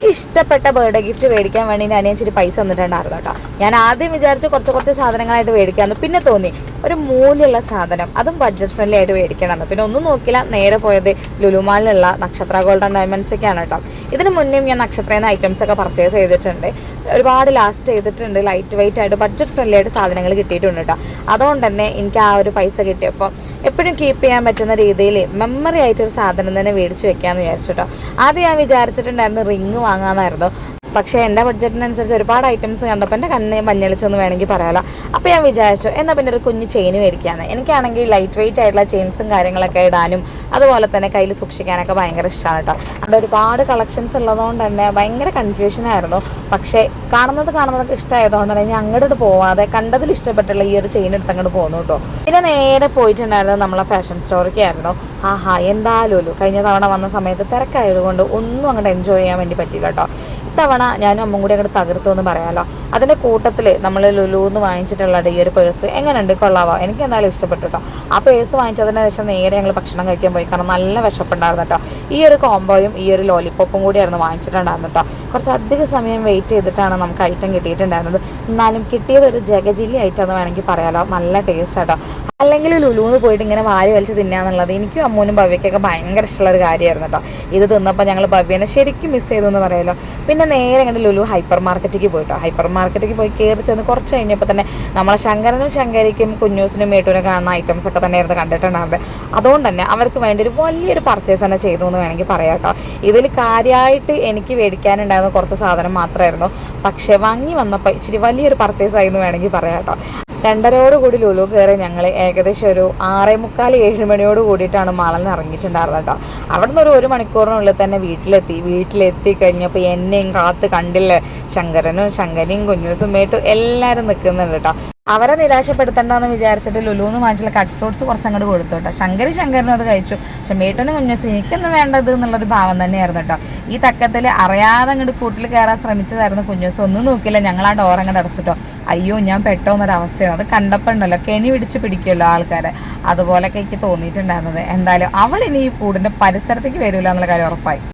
ഇഷ്ടപ്പെട്ട birthday gift മേടിക്കാൻ വേണ്ടി ഞാൻ ഇച്ചിരി പൈസ തന്നിട്ടുണ്ടായിരുന്നു കേട്ടോ. ഞാൻ ആദ്യം വിചാരിച്ച് കുറച്ച് സാധനങ്ങളായിട്ട് മേടിക്കാമെന്ന്, പിന്നെ തോന്നി ഒരു മൂല്യമുള്ള സാധനം, അതും ബഡ്ജറ്റ് ഫ്രണ്ട്ലി ആയിട്ട് മേടിക്കണമെന്ന്. പിന്നെ ഒന്നും നോക്കില്ല, നേരെ പോയത് ലുലു മാളിലുള്ള നക്ഷത്ര ഗോൾഡ് ആൻഡ് ഡയമണ്ട്സ് ഒക്കെയാണ് കേട്ടോ. ഇതിന് മുന്നേ ഞാൻ നക്ഷത്രയിൽ നിന്ന് ഐറ്റംസ് ഒക്കെ പർച്ചേസ് ചെയ്തിട്ടുണ്ട്, ഒരുപാട് ലാസ്റ്റ് ചെയ്തിട്ടുണ്ട്. ലൈറ്റ് വെയിറ്റ് ആയിട്ട് ബഡ്ജറ്റ് ഫ്രണ്ട്ലി ആയിട്ട് സാധനങ്ങൾ കിട്ടിയിട്ടുണ്ട് കേട്ടോ. അതുകൊണ്ട് തന്നെ എനിക്ക് ആ ഒരു പൈസ കിട്ടിയപ്പോൾ എപ്പോഴും കീപ്പ് ചെയ്യാൻ പറ്റുന്ന രീതിയിൽ മെമ്മറി ആയിട്ടൊരു സാധനം തന്നെ മേടിച്ച് വെക്കാമെന്ന് വിചാരിച്ചു കേട്ടോ. ആദ്യം ഞാൻ വിചാരിച്ചിട്ടുണ്ടായിരുന്നു റിങ് വാങ്ങാമായിരുന്നു, പക്ഷേ എൻ്റെ ബഡ്ജറ്റിനനുസരിച്ച് ഒരുപാട് ഐറ്റംസ് കണ്ടപ്പോൾ എൻ്റെ കണ്ണ് മഞ്ഞളിച്ചെന്ന് വേണമെങ്കിൽ പറയാമല്ലോ. അപ്പോൾ ഞാൻ വിചാരിച്ചു എന്നാൽ പിന്നെ ഒരു കുഞ്ഞ് ചെയിൻ മേടിക്കാമെന്ന്. എനിക്കാണെങ്കിൽ ലൈറ്റ് വെയിറ്റ് ആയിട്ടുള്ള ചെയിൻസും കാര്യങ്ങളൊക്കെ ഇടാനും അതുപോലെ തന്നെ കയ്യിൽ സൂക്ഷിക്കാനൊക്കെ ഭയങ്കര ഇഷ്ടമാണ് കേട്ടോ. അവിടെ ഒരുപാട് കളക്ഷൻസ് ഉള്ളതുകൊണ്ട് തന്നെ ഭയങ്കര കൺഫ്യൂഷനായിരുന്നു. പക്ഷേ കാണുന്നതൊക്കെ ഇഷ്ടമായതുകൊണ്ട് തന്നെ ഞാൻ അങ്ങോട്ട് പോവാതെ കണ്ടതിൽ ഇഷ്ടപ്പെട്ടുള്ള ഈ ഒരു ചെയിൻ എടുത്ത് അങ്ങോട്ട് പോകുന്നു കേട്ടോ. പിന്നെ നേരെ പോയിട്ടുണ്ടായിരുന്നത് നമ്മളെ ഫാഷൻ സ്റ്റോറൊക്കെ ആയിരുന്നു. എന്തായാലും കഴിഞ്ഞ തവണ വന്ന സമയത്ത് തിരക്കായതുകൊണ്ട് ഒന്നും അങ്ങോട്ട് എൻജോയ് ചെയ്യാൻ വേണ്ടി പറ്റില്ല കേട്ടോ. ഇത്തവണ ഞാനും അമ്മയും കൂടി അങ്ങോട്ട് തകർത്തു എന്ന് പറയാമല്ലോ. അതിൻ്റെ കൂട്ടത്തിൽ നമ്മൾ ലുലുന്ന് വാങ്ങിച്ചിട്ടുള്ള ഈ ഒരു പേഴ്സ് എങ്ങനെയുണ്ട്, കൊള്ളാവോ? എനിക്ക് എന്തായാലും ഇഷ്ടപ്പെട്ടു കേട്ടോ. ആ പേഴ്സ് വാങ്ങിച്ചതിന് ശേഷം നേരെ ഞങ്ങൾ ഭക്ഷണം കഴിക്കാൻ പോയി, കാരണം നല്ല വിശപ്പുണ്ടായിരുന്നു കേട്ടോ. ഈ ഒരു കോംബോയും ഈ ഒരു ലോലിപ്പോപ്പും കൂടിയായിരുന്നു വാങ്ങിച്ചിട്ടുണ്ടായിരുന്നു കേട്ടോ. കുറച്ചധികം സമയം വെയിറ്റ് ചെയ്തിട്ടാണ് നമുക്ക് ഐറ്റം കിട്ടിയിട്ടുണ്ടായിരുന്നത്. എന്നാലും കിട്ടിയത് ഒരു ജഗജില്ലി ഐറ്റം എന്ന് വേണമെങ്കിൽ പറയാമല്ലോ. നല്ല ടേസ്റ്റ് കേട്ടോ. അല്ലെങ്കിൽ ലുലുന്ന് പോയിട്ട് ഇങ്ങനെ വാരി വലിച്ച് തിന്നാന്നുള്ളത് എനിക്കും അമ്മൂനും ഭവ്യക്കൊക്കെ ഭയങ്കര ഇഷ്ടമുള്ളൊരു കാര്യമായിരുന്നു കേട്ടോ. ഇത് തിന്നപ്പോൾ ഞങ്ങൾ ഭവ്യനെ ശരിക്കും മിസ് ചെയ്തു എന്ന് പറയുമല്ലോ. പിന്നെ നേരെ കണ്ട് ലുലു ഹൈപ്പർ മാർക്കറ്റിലേക്ക് പോയിട്ടോ. ഹൈപ്പർ മാർക്കറ്റിലേക്ക് പോയി കയറി ചെന്ന് കുറച്ച് കഴിഞ്ഞപ്പോൾ തന്നെ നമ്മളെ ശങ്കരിക്കും കുഞ്ഞൂസിനും മേട്ടൂനും കാണുന്ന ഐറ്റംസ് ഒക്കെ തന്നെയായിരുന്നു കണ്ടിട്ടുണ്ടായിരുന്നത്. അതുകൊണ്ട് തന്നെ അവർക്ക് വേണ്ടി ഒരു വലിയൊരു പർച്ചേസ് തന്നെ ചെയ്തു എന്ന് വേണമെങ്കിൽ പറയാം കേട്ടോ. ഇതിൽ കാര്യമായിട്ട് എനിക്ക് മേടിക്കാനുണ്ടായിരുന്ന കുറച്ച് സാധനം മാത്രമായിരുന്നു, പക്ഷേ വാങ്ങി വന്നപ്പോൾ ഇച്ചിരി വലിയൊരു പർച്ചേസ് ആയി എന്ന് വേണമെങ്കിൽ പറയാം കേട്ടോ. 2:30 ലുലു കയറി ഞങ്ങൾ ഏകദേശം ഒരു 6:45-7 മണിയോട് കൂടിയിട്ടാണ് മാളിൽ നിന്ന് ഇറങ്ങിയിട്ടുണ്ടായിരുന്നത് കേട്ടോ. അവിടെ നിന്ന് ഒരു മണിക്കൂറിനുള്ളിൽ തന്നെ വീട്ടിലെത്തി കഴിഞ്ഞപ്പോൾ എന്നെയും കാത്ത് കണ്ടില്ലേ, ശങ്കരിയും കുഞ്ഞൂസും മേട്ടും എല്ലാവരും നിൽക്കുന്നുണ്ട് കേട്ടോ. അവരെ നിരാശപ്പെടുത്തണ്ടെന്ന് വിചാരിച്ചിട്ട് ലുലുന്ന് വാങ്ങിച്ചുള്ള കട്ട് ഫ്രൂട്ട്സ് കുറച്ച് അങ്ങോട്ട് കൊടുത്തു കേട്ടോ. ശങ്കരിനും അത് കഴിച്ചു, പക്ഷെ മേട്ടനും കുഞ്ഞൂസും എനിക്കൊന്നും വേണ്ടത് എന്നുള്ളൊരു ഭാവം തന്നെയായിരുന്നു കേട്ടോ. ഈ തക്കത്തിൽ അറിയാതെ അങ്ങോട്ട് കൂട്ടിൽ കയറാൻ ശ്രമിച്ചതായിരുന്നു കുഞ്ഞൂസ്. ഒന്നും നോക്കില്ല, ഞങ്ങൾ ആ ഡോർ അങ്ങോട്ട് അടച്ചിട്ടോ. അയ്യോ ഞാൻ പെട്ടോന്നൊരവസ്ഥയാണ്. അത് കണ്ടപ്പോൾ ഉണ്ടല്ലോ കെണി പിടിച്ച് പിടിക്കുമല്ലോ ആൾക്കാരെ, അതുപോലൊക്കെ എനിക്ക് തോന്നിയിട്ടുണ്ടായിരുന്നത്. എന്തായാലും അവൾ ഇനി ഈ കൂടിൻ്റെ പരിസരത്തേക്ക് വരില്ല എന്നുള്ള കാര്യം ഉറപ്പായി.